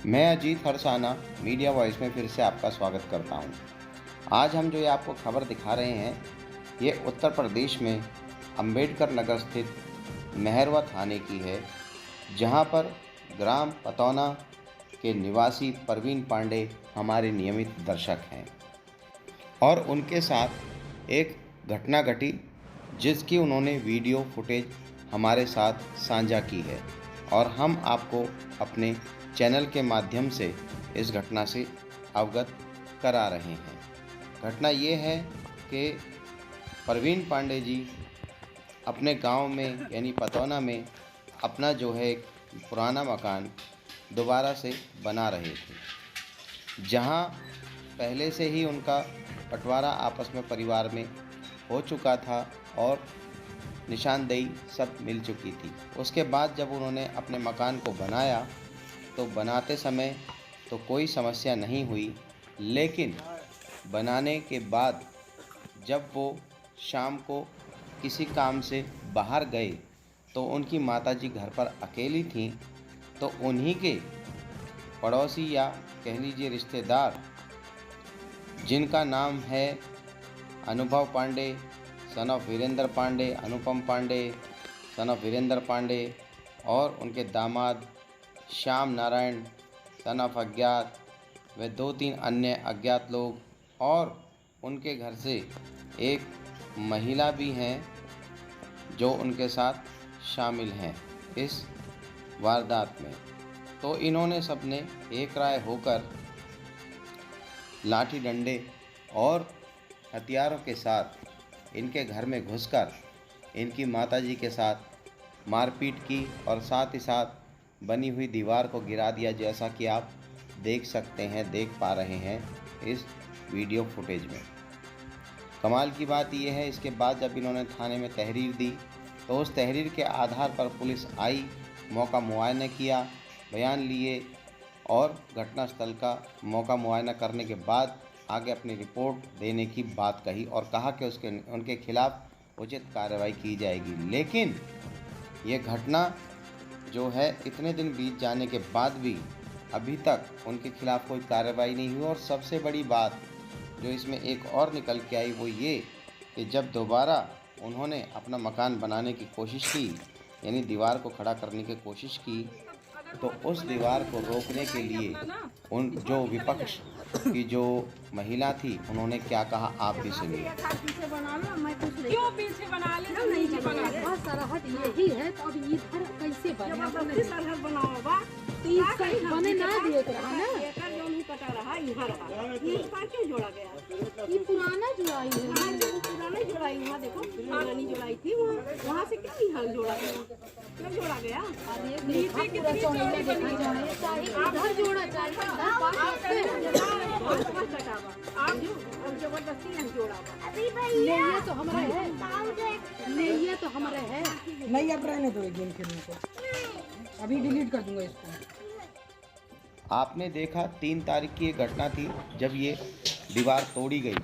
मैं Ajit Harsana media voice में फिर से आपका स्वागत करता हूं। आज हम जो ये आपको खबर दिखा रहे हैं, ये उत्तर प्रदेश में अंबेडकर नगर स्थित मेहरवा थाने की है, जहां पर ग्राम पतौना के निवासी परवीन पांडे हमारे नियमित दर्शक हैं और उनके साथ एक घटना घटी जिसकी उन्होंने वीडियो फुटेज हमारे साथ साझा की है और हम आपको अपने चैनल के माध्यम से इस घटना से अवगत करा रहे हैं। घटना ये है कि परवीन पांडे जी अपने गांव में यानी पतौना में अपना जो है एक पुराना मकान दोबारा से बना रहे थे, जहां पहले से ही उनका बंटवारा आपस में परिवार में हो चुका था और निशानदेही सब मिल चुकी थी। उसके बाद जब उन्होंने अपने मकान को बनाया तो बनाते समय तो कोई समस्या नहीं हुई, लेकिन बनाने के बाद जब वो शाम को किसी काम से बाहर गए तो उनकी माताजी घर पर अकेली थीं। तो उन्हीं के पड़ोसी या कह लीजिए रिश्तेदार, जिनका नाम है Anubhav Pandey son of Virendra Pandey, Anupam Pandey son of Virendra Pandey, और उनके दामाद श्याम नारायण सन ऑफ अज्ञात व 2-3 अन्य अज्ञात लोग, और उनके घर से एक महिला भी हैं जो उनके साथ शामिल हैं इस वारदात में। तो इन्होंने सबने एक राय होकर लाठी डंडे और हथियारों के साथ इनके घर में घुसकर इनकी माताजी के साथ मारपीट की और साथ ही साथ बनी हुई दीवार को गिरा दिया, जैसा कि आप देख पा रहे हैं इस वीडियो फुटेज में। कमाल की बात यह है, इसके बाद जब इन्होंने थाने में तहरीर दी तो उस तहरीर के आधार पर पुलिस आई, मौका मुआयना किया, बयान लिए और घटनास्थल का मौका मुआयना करने के बाद आगे अपनी रिपोर्ट देने की बात कही और कहा कि उनके खिलाफ उचित कार्रवाई की जाएगी। लेकिन ये घटना जो है इतने दिन बीत जाने के बाद भी अभी तक उनके खिलाफ कोई कार्रवाई नहीं हुई। और सबसे बड़ी बात जो इसमें एक और निकल के आई वो ये कि जब दोबारा उन्होंने अपना मकान बनाने की कोशिश की, यानी दीवार को खड़ा करने की कोशिश की, तो उस दीवार को रोकने के लिए उन जो विपक्ष की जो महिला थी उन्होंने क्या कहा, आप भी सुनिए। क्यों पीछे बना ले? नहीं बना ले। सरहद यही है तो अब इधर कैसे बने? सरहद बनाओगा बने ना देख रहा ना, कटा रहा इधर क्यों जोड़ा गया? ये पुराना जुड़ाई है। पुराने जोड़ाई, वहाँ देखो पुरानी जोड़ाई थी, वहाँ से क्यों इधर जोड़ा गया? क्यों जोड़ा गया? नीचे कितनी चौड़ी बनी है? इधर जोड़ा चाहिए, आप जबरदस्ती नहीं जोड़ा। नहीं तो हमारा है, नहीं तो हमारा है। नहीं अब रहने दो गेम खेलने को, अभी डिलीट कर दूंगा इसको। आपने देखा 3 तारीख की ये घटना थी जब ये दीवार तोड़ी गई।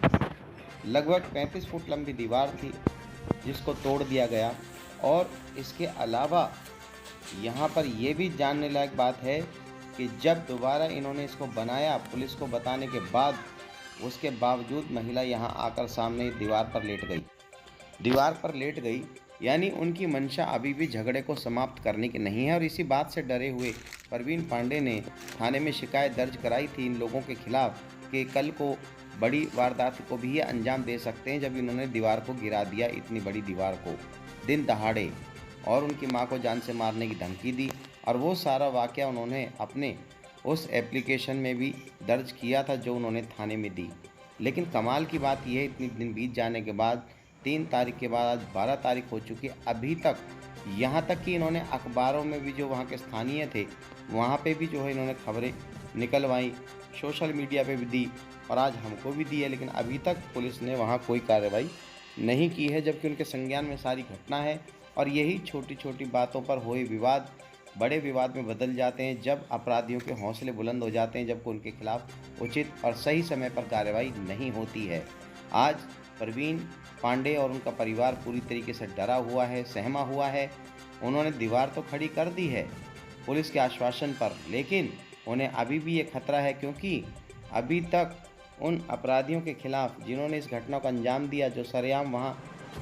लगभग 35 फुट लंबी दीवार थी जिसको तोड़ दिया गया। और इसके अलावा यहाँ पर यह भी जानने लायक बात है कि जब दोबारा इन्होंने इसको बनाया पुलिस को बताने के बाद, उसके बावजूद महिला यहाँ आकर सामने दीवार पर लेट गई। यानी उनकी मंशा अभी भी झगड़े को समाप्त करने की नहीं है। और इसी बात से डरे हुए परवीन पांडे ने थाने में शिकायत दर्ज कराई थी इन लोगों के खिलाफ कि कल को बड़ी वारदात को भी ये अंजाम दे सकते हैं, जब इन्होंने दीवार को गिरा दिया, इतनी बड़ी दीवार को दिन दहाड़े, और उनकी मां को जान से मारने की धमकी दी। और वो सारा वाक़या उन्होंने अपने उस एप्लीकेशन में भी दर्ज किया था जो उन्होंने थाने में दी। लेकिन कमाल की बात यह है, इतनी दिन बीत जाने के बाद 3 तारीख के बाद आज 12 तारीख हो चुकी है, अभी तक यहाँ तक कि इन्होंने अखबारों में भी जो वहाँ के स्थानीय थे वहाँ पे भी जो है इन्होंने खबरें निकलवाई, सोशल मीडिया पे भी दी और आज हमको भी दी है, लेकिन अभी तक पुलिस ने वहाँ कोई कार्रवाई नहीं की है, जबकि उनके संज्ञान में सारी घटना है। और यही छोटी छोटी बातों पर हुए विवाद बड़े विवाद में बदल जाते हैं जब अपराधियों के हौसले बुलंद हो जाते हैं, जबकि उनके खिलाफ उचित और सही समय पर कार्रवाई नहीं होती है। आज परवीन पांडे और उनका परिवार पूरी तरीके से डरा हुआ है, सहमा हुआ है। उन्होंने दीवार तो खड़ी कर दी है पुलिस के आश्वासन पर, लेकिन उन्हें अभी भी ये खतरा है, क्योंकि अभी तक उन अपराधियों के खिलाफ जिन्होंने इस घटना को अंजाम दिया, जो सरेआम वहाँ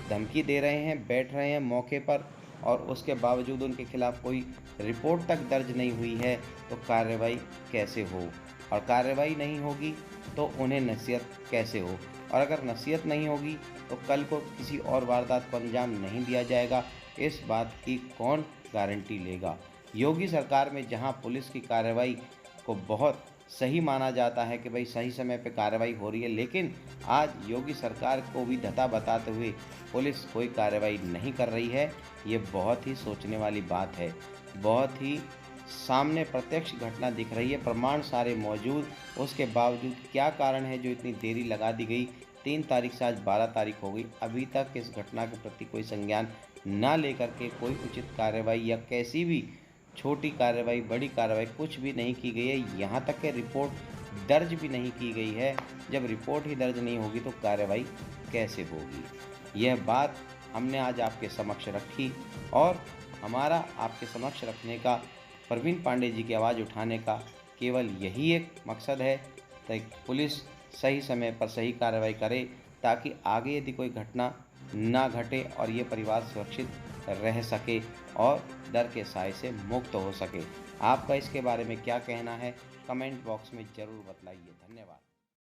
धमकी दे रहे हैं, बैठ रहे हैं मौके पर, और उसके बावजूद उनके खिलाफ कोई रिपोर्ट तक दर्ज नहीं हुई है, तो कार्रवाई कैसे हो? और कार्रवाई नहीं होगी तो उन्हें नसीहत कैसे हो? और अगर नसीहत नहीं होगी तो कल को किसी और वारदात को अंजाम नहीं दिया जाएगा, इस बात की कौन गारंटी लेगा? योगी सरकार में जहां पुलिस की कार्रवाई को बहुत सही माना जाता है कि भाई सही समय पे कार्रवाई हो रही है, लेकिन आज योगी सरकार को भी धता बताते हुए पुलिस कोई कार्रवाई नहीं कर रही है। ये बहुत ही सोचने वाली बात है। बहुत ही सामने प्रत्यक्ष घटना दिख रही है, प्रमाण सारे मौजूद, उसके बावजूद क्या कारण है जो इतनी देरी लगा दी गई? 3 तारीख से आज 12 तारीख हो गई, अभी तक इस घटना के प्रति कोई संज्ञान ना लेकर के कोई उचित कार्रवाई या कैसी भी छोटी कार्रवाई, बड़ी कार्रवाई कुछ भी नहीं की गई है। यहाँ तक कि रिपोर्ट दर्ज भी नहीं की गई है। जब रिपोर्ट ही दर्ज नहीं होगी तो कार्रवाई कैसे होगी? यह बात हमने आज आपके समक्ष रखी, और हमारा आपके समक्ष रखने का, प्रवीण पांडे जी की आवाज़ उठाने का केवल यही एक मकसद है कि पुलिस सही समय पर सही कार्रवाई करे, ताकि आगे यदि कोई घटना ना घटे और ये परिवार सुरक्षित रह सके और डर के साए से मुक्त हो सके। आपका इसके बारे में क्या कहना है? कमेंट बॉक्स में ज़रूर बतलाइए। धन्यवाद।